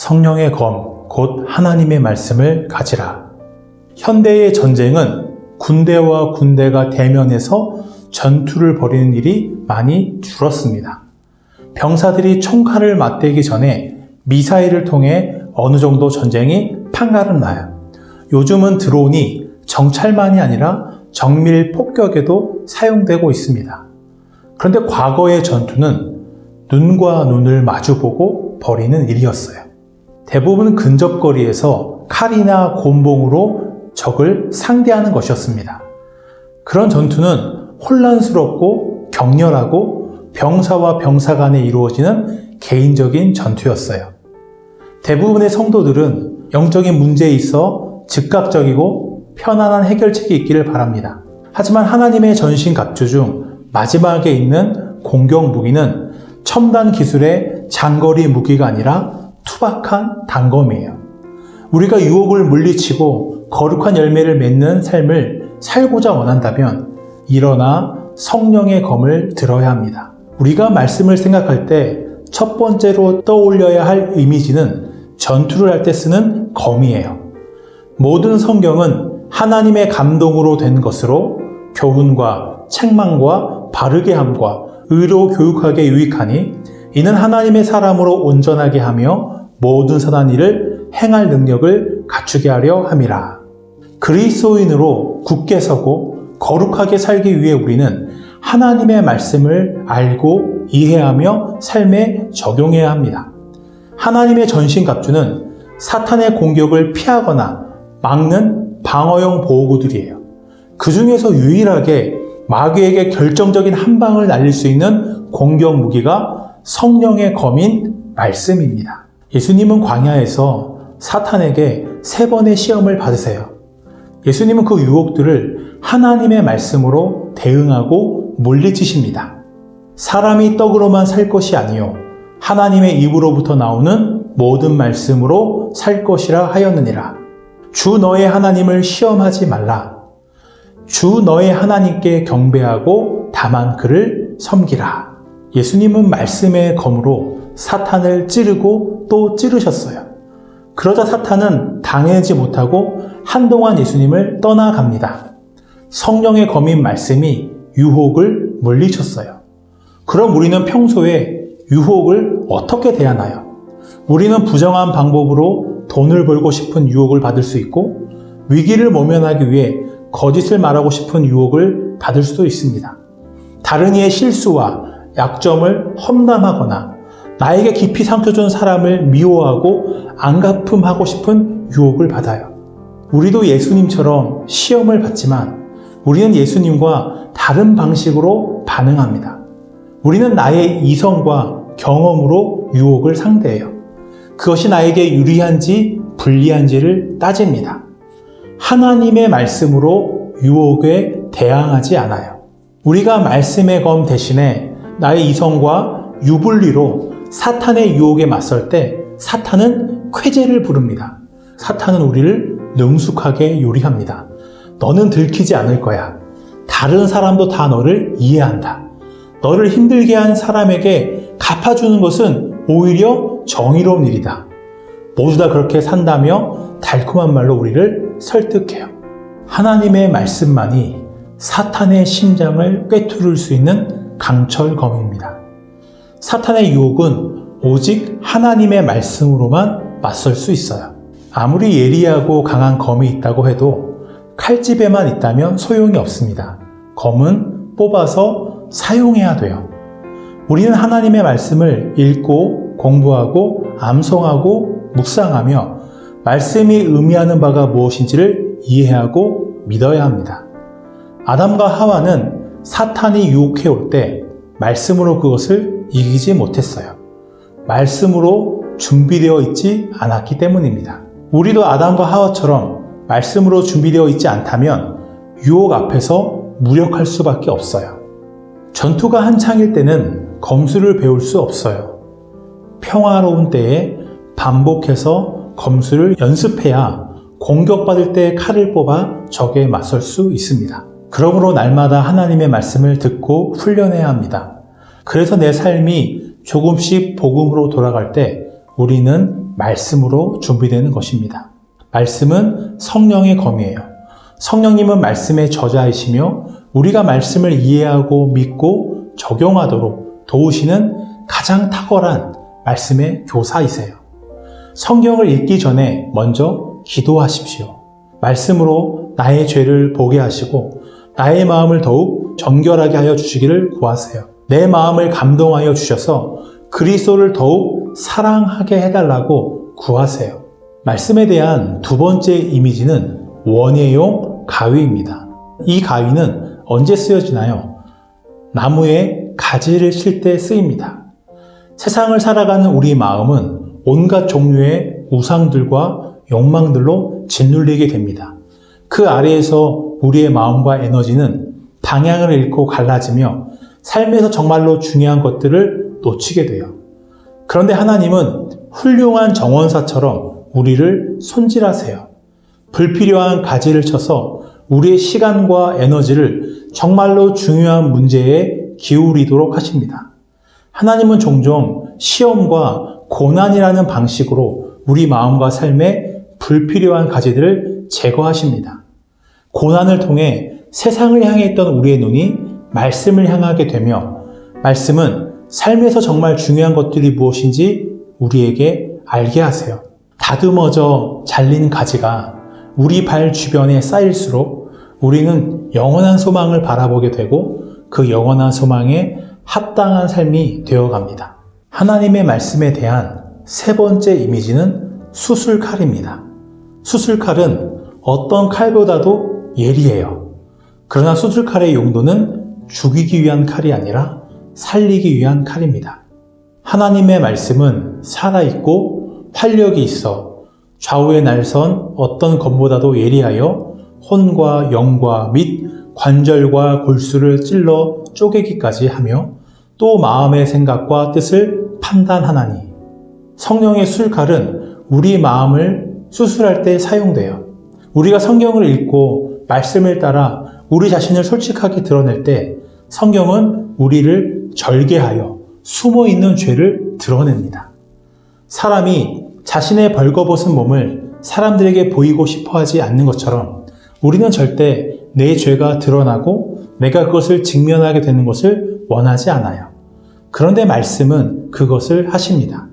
성령의 검, 곧 하나님의 말씀을 가지라. 현대의 전쟁은 군대와 군대가 대면해서 전투를 벌이는 일이 많이 줄었습니다. 병사들이 총칼을 맞대기 전에 미사일을 통해 어느 정도 전쟁이 판가름 나요. 요즘은 드론이 정찰만이 아니라 정밀 폭격에도 사용되고 있습니다. 그런데 과거의 전투는 눈과 눈을 마주보고 벌이는 일이었어요. 대부분 근접거리에서 칼이나 곤봉으로 적을 상대하는 것이었습니다. 그런 전투는 혼란스럽고 격렬하고 병사와 병사 간에 이루어지는 개인적인 전투였어요. 대부분의 성도들은 영적인 문제에 있어 즉각적이고 편안한 해결책이 있기를 바랍니다. 하지만 하나님의 전신갑주 중 마지막에 있는 공격 무기는 첨단 기술의 장거리 무기가 아니라 투박한 단검이에요. 우리가 유혹을 물리치고 거룩한 열매를 맺는 삶을 살고자 원한다면 일어나 성령의 검을 들어야 합니다. 우리가 말씀을 생각할 때 첫 번째로 떠올려야 할 이미지는 전투를 할 때 쓰는 검이에요. 모든 성경은 하나님의 감동으로 된 것으로 교훈과 책망과 바르게 함과 의로 교육하게 유익하니 이는 하나님의 사람으로 온전하게 하며 모든 선한 일을 행할 능력을 갖추게 하려 함이라. 그리스도인으로 굳게 서고 거룩하게 살기 위해 우리는 하나님의 말씀을 알고 이해하며 삶에 적용해야 합니다. 하나님의 전신갑주는 사탄의 공격을 피하거나 막는 방어용 보호구들이에요. 그 중에서 유일하게 마귀에게 결정적인 한 방을 날릴 수 있는 공격 무기가 성령의 검인 말씀입니다. 예수님은 광야에서 사탄에게 3번의 시험을 받으세요. 예수님은 그 유혹들을 하나님의 말씀으로 대응하고 물리치십니다. 사람이 떡으로만 살 것이 아니요 하나님의 입으로부터 나오는 모든 말씀으로 살 것이라 하였느니라. 주 너의 하나님을 시험하지 말라. 주 너의 하나님께 경배하고 다만 그를 섬기라. 예수님은 말씀의 검으로 사탄을 찌르고 또 찌르셨어요. 그러자 사탄은 당하지 못하고 한동안 예수님을 떠나갑니다. 성령의 검인 말씀이 유혹을 물리쳤어요. 그럼 우리는 평소에 유혹을 어떻게 대하나요? 우리는 부정한 방법으로 돈을 벌고 싶은 유혹을 받을 수 있고 위기를 모면하기 위해 거짓을 말하고 싶은 유혹을 받을 수도 있습니다. 다른 이의 실수와 약점을 험담하거나 나에게 깊이 상처준 사람을 미워하고 안갚음하고 싶은 유혹을 받아요. 우리도 예수님처럼 시험을 받지만 우리는 예수님과 다른 방식으로 반응합니다. 우리는 나의 이성과 경험으로 유혹을 상대해요. 그것이 나에게 유리한지 불리한지를 따집니다. 하나님의 말씀으로 유혹에 대항하지 않아요. 우리가 말씀의 검 대신에 나의 이성과 유불리로 사탄의 유혹에 맞설 때 사탄은 쾌재를 부릅니다. 사탄은 우리를 능숙하게 요리합니다. 너는 들키지 않을 거야. 다른 사람도 다 너를 이해한다. 너를 힘들게 한 사람에게 갚아주는 것은 오히려 정의로운 일이다. 모두 다 그렇게 산다며 달콤한 말로 우리를 설득해요. 하나님의 말씀만이 사탄의 심장을 꿰뚫을 수 있는 강철검입니다. 사탄의 유혹은 오직 하나님의 말씀으로만 맞설 수 있어요. 아무리 예리하고 강한 검이 있다고 해도 칼집에만 있다면 소용이 없습니다. 검은 뽑아서 사용해야 돼요. 우리는 하나님의 말씀을 읽고 공부하고 암송하고 묵상하며 말씀이 의미하는 바가 무엇인지를 이해하고 믿어야 합니다. 아담과 하와는 사탄이 유혹해 올 때 말씀으로 그것을 이기지 못했어요. 말씀으로 준비되어 있지 않았기 때문입니다. 우리도 아담과 하와처럼 말씀으로 준비되어 있지 않다면 유혹 앞에서 무력할 수밖에 없어요. 전투가 한창일 때는 검술을 배울 수 없어요. 평화로운 때에 반복해서 검술을 연습해야 공격받을 때 칼을 뽑아 적에 맞설 수 있습니다. 그러므로 날마다 하나님의 말씀을 듣고 훈련해야 합니다. 그래서 내 삶이 조금씩 복음으로 돌아갈 때 우리는 말씀으로 준비되는 것입니다. 말씀은 성령의 검이에요. 성령님은 말씀의 저자이시며 우리가 말씀을 이해하고 믿고 적용하도록 도우시는 가장 탁월한 말씀의 교사이세요. 성경을 읽기 전에 먼저 기도하십시오. 말씀으로 나의 죄를 보게 하시고 나의 마음을 더욱 정결하게 하여 주시기를 구하세요. 내 마음을 감동하여 주셔서 그리스도를 더욱 사랑하게 해달라고 구하세요. 말씀에 대한 두 번째 이미지는 원예용 가위입니다. 이 가위는 언제 쓰여지나요? 나무에 가지를 칠 때 쓰입니다. 세상을 살아가는 우리 마음은 온갖 종류의 우상들과 욕망들로 짓눌리게 됩니다. 그 아래에서 우리의 마음과 에너지는 방향을 잃고 갈라지며 삶에서 정말로 중요한 것들을 놓치게 돼요. 그런데 하나님은 훌륭한 정원사처럼 우리를 손질하세요. 불필요한 가지를 쳐서 우리의 시간과 에너지를 정말로 중요한 문제에 기울이도록 하십니다. 하나님은 종종 시험과 고난이라는 방식으로 우리 마음과 삶에 불필요한 가지들을 제거하십니다. 고난을 통해 세상을 향해 있던 우리의 눈이 말씀을 향하게 되며 말씀은 삶에서 정말 중요한 것들이 무엇인지 우리에게 알게 하세요. 다듬어져 잘린 가지가 우리 발 주변에 쌓일수록 우리는 영원한 소망을 바라보게 되고 그 영원한 소망에 합당한 삶이 되어갑니다. 하나님의 말씀에 대한 세 번째 이미지는 수술칼입니다. 수술칼은 어떤 칼보다도 예리해요. 그러나 수술칼의 용도는 죽이기 위한 칼이 아니라 살리기 위한 칼입니다. 하나님의 말씀은 살아있고 활력이 있어 좌우에 날선 어떤 검보다도 예리하여 혼과 영과 및 관절과 골수를 찔러 쪼개기까지 하며 또 마음의 생각과 뜻을 판단하나니 성령의 수술칼은 우리 마음을 수술할 때 사용돼요. 우리가 성경을 읽고 말씀을 따라 우리 자신을 솔직하게 드러낼 때 성경은 우리를 절개하여 숨어있는 죄를 드러냅니다. 사람이 자신의 벌거벗은 몸을 사람들에게 보이고 싶어 하지 않는 것처럼 우리는 절대 내 죄가 드러나고 내가 그것을 직면하게 되는 것을 원하지 않아요. 그런데 말씀은 그것을 하십니다.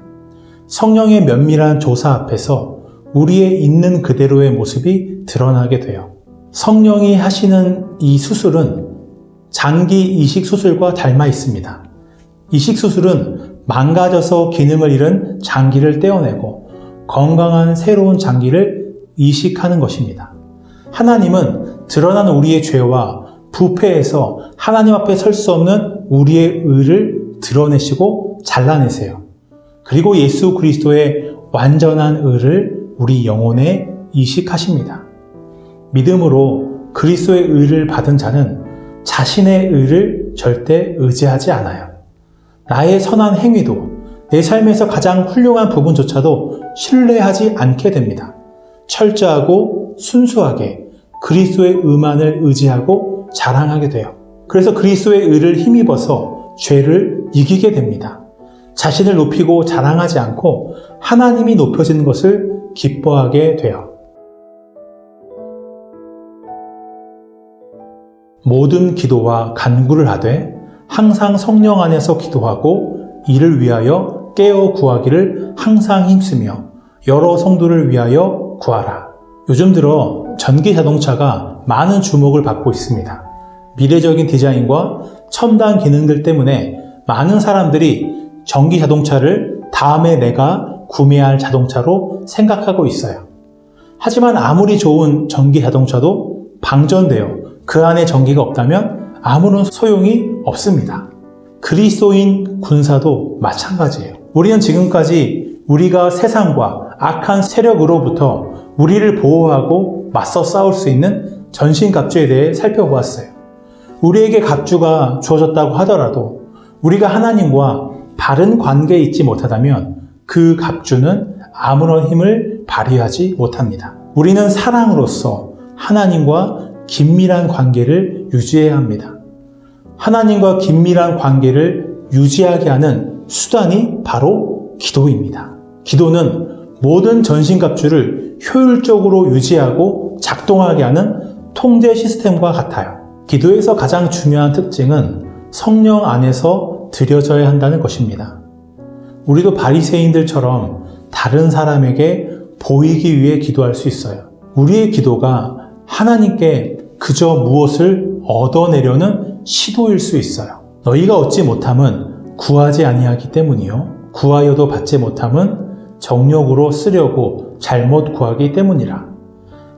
성령의 면밀한 조사 앞에서 우리의 있는 그대로의 모습이 드러나게 돼요. 성령이 하시는 이 수술은 장기 이식 수술과 닮아 있습니다. 이식 수술은 망가져서 기능을 잃은 장기를 떼어내고 건강한 새로운 장기를 이식하는 것입니다. 하나님은 드러난 우리의 죄와 부패에서 하나님 앞에 설 수 없는 우리의 의를 드러내시고 잘라내세요. 그리고 예수 그리스도의 완전한 의를 우리 영혼에 이식하십니다. 믿음으로 그리스도의 의를 받은 자는 자신의 의를 절대 의지하지 않아요. 나의 선한 행위도 내 삶에서 가장 훌륭한 부분조차도 신뢰하지 않게 됩니다. 철저하고 순수하게 그리스도의 의만을 의지하고 자랑하게 돼요. 그래서 그리스도의 의를 힘입어서 죄를 이기게 됩니다. 자신을 높이고 자랑하지 않고 하나님이 높여지는 것을 기뻐하게 돼요. 모든 기도와 간구를 하되 항상 성령 안에서 기도하고 이를 위하여 깨어 구하기를 항상 힘쓰며 여러 성도를 위하여 구하라. 요즘 들어 전기 자동차가 많은 주목을 받고 있습니다. 미래적인 디자인과 첨단 기능들 때문에 많은 사람들이 전기 자동차를 다음에 내가 구매할 자동차로 생각하고 있어요. 하지만 아무리 좋은 전기 자동차도 방전되어 그 안에 전기가 없다면 아무런 소용이 없습니다. 그리스도인 군사도 마찬가지예요. 우리는 지금까지 우리가 세상과 악한 세력으로부터 우리를 보호하고 맞서 싸울 수 있는 전신갑주에 대해 살펴보았어요. 우리에게 갑주가 주어졌다고 하더라도 우리가 하나님과 바른 관계에 있지 못하다면 그 갑주는 아무런 힘을 발휘하지 못합니다. 우리는 사랑으로서 하나님과 긴밀한 관계를 유지해야 합니다. 하나님과 긴밀한 관계를 유지하게 하는 수단이 바로 기도입니다. 기도는 모든 전신갑주를 효율적으로 유지하고 작동하게 하는 통제 시스템과 같아요. 기도에서 가장 중요한 특징은 성령 안에서 드려져야 한다는 것입니다. 우리도 바리새인들처럼 다른 사람에게 보이기 위해 기도할 수 있어요. 우리의 기도가 하나님께 그저 무엇을 얻어내려는 시도일 수 있어요. 너희가 얻지 못함은 구하지 아니하기 때문이요 구하여도 받지 못함은 정욕으로 쓰려고 잘못 구하기 때문이라.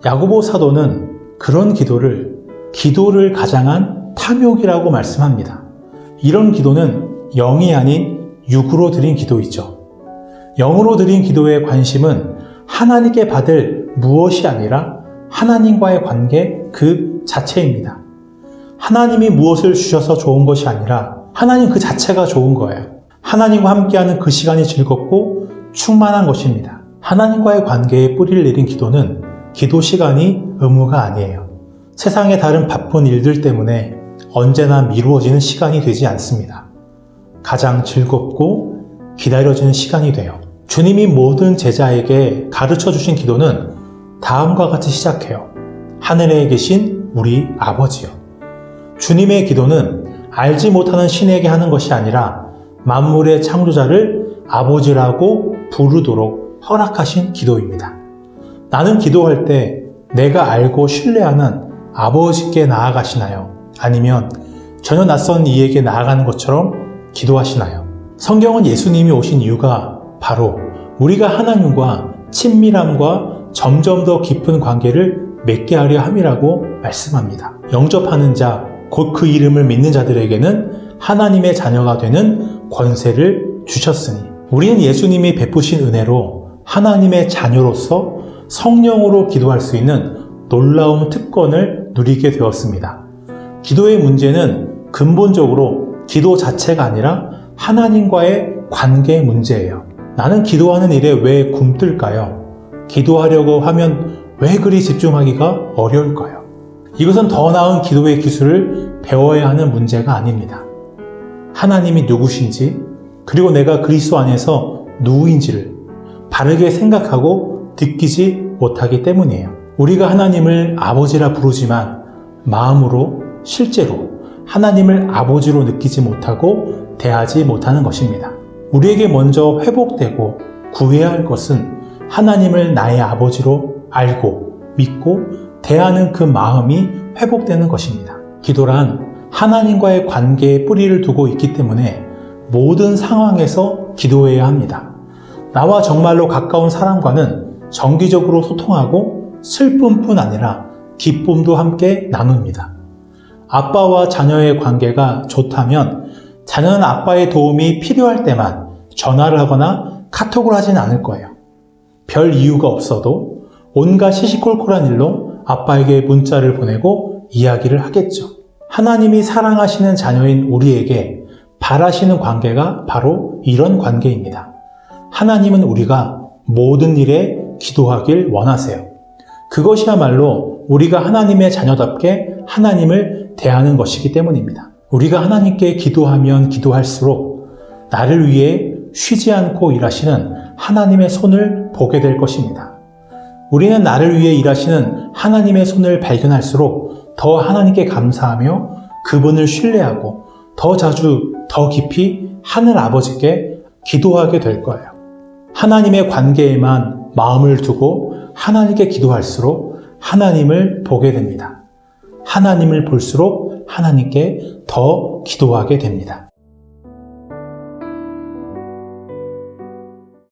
야고보 사도는 그런 기도를 가장한 탐욕이라고 말씀합니다. 이런 기도는 영이 아닌 육으로 드린 기도이죠. 영으로 드린 기도의 관심은 하나님께 받을 무엇이 아니라 하나님과의 관계 그 자체입니다. 하나님이 무엇을 주셔서 좋은 것이 아니라 하나님 그 자체가 좋은 거예요. 하나님과 함께하는 그 시간이 즐겁고 충만한 것입니다. 하나님과의 관계에 뿌리를 내린 기도는 기도 시간이 의무가 아니에요. 세상의 다른 바쁜 일들 때문에 언제나 미루어지는 시간이 되지 않습니다. 가장 즐겁고 기다려지는 시간이 돼요. 주님이 모든 제자에게 가르쳐 주신 기도는 다음과 같이 시작해요. 하늘에 계신 우리 아버지요. 주님의 기도는 알지 못하는 신에게 하는 것이 아니라 만물의 창조자를 아버지라고 부르도록 허락하신 기도입니다. 나는 기도할 때 내가 알고 신뢰하는 아버지께 나아가시나요? 아니면 전혀 낯선 이에게 나아가는 것처럼 기도하시나요? 성경은 예수님이 오신 이유가 바로 우리가 하나님과 친밀함과 점점 더 깊은 관계를 맺게 하려 함이라고 말씀합니다. 영접하는 자, 곧 그 이름을 믿는 자들에게는 하나님의 자녀가 되는 권세를 주셨으니 우리는 예수님이 베푸신 은혜로 하나님의 자녀로서 성령으로 기도할 수 있는 놀라운 특권을 누리게 되었습니다. 기도의 문제는 근본적으로 기도 자체가 아니라 하나님과의 관계 문제예요. 나는 기도하는 일에 왜 굼뜰까요? 기도하려고 하면 왜 그리 집중하기가 어려울까요? 이것은 더 나은 기도의 기술을 배워야 하는 문제가 아닙니다. 하나님이 누구신지 그리고 내가 그리스도 안에서 누구인지를 바르게 생각하고 느끼지 못하기 때문이에요. 우리가 하나님을 아버지라 부르지만 마음으로 실제로 하나님을 아버지로 느끼지 못하고 대하지 못하는 것입니다. 우리에게 먼저 회복되고 구해야 할 것은 하나님을 나의 아버지로 알고 믿고 대하는 그 마음이 회복되는 것입니다. 기도란 하나님과의 관계에 뿌리를 두고 있기 때문에 모든 상황에서 기도해야 합니다. 나와 정말로 가까운 사람과는 정기적으로 소통하고 슬픔뿐 아니라 기쁨도 함께 나눕니다. 아빠와 자녀의 관계가 좋다면 자녀는 아빠의 도움이 필요할 때만 전화를 하거나 카톡을 하진 않을 거예요. 별 이유가 없어도 온갖 시시콜콜한 일로 아빠에게 문자를 보내고 이야기를 하겠죠. 하나님이 사랑하시는 자녀인 우리에게 바라시는 관계가 바로 이런 관계입니다. 하나님은 우리가 모든 일에 기도하길 원하세요. 그것이야말로 우리가 하나님의 자녀답게 하나님을 대하는 것이기 때문입니다. 우리가 하나님께 기도하면 기도할수록 나를 위해 쉬지 않고 일하시는 하나님의 손을 보게 될 것입니다. 우리는 나를 위해 일하시는 하나님의 손을 발견할수록 더 하나님께 감사하며 그분을 신뢰하고 더 자주 더 깊이 하늘 아버지께 기도하게 될 거예요. 하나님의 관계에만 마음을 두고 하나님께 기도할수록 하나님을 보게 됩니다. 하나님을 볼수록 하나님께 더 기도하게 됩니다.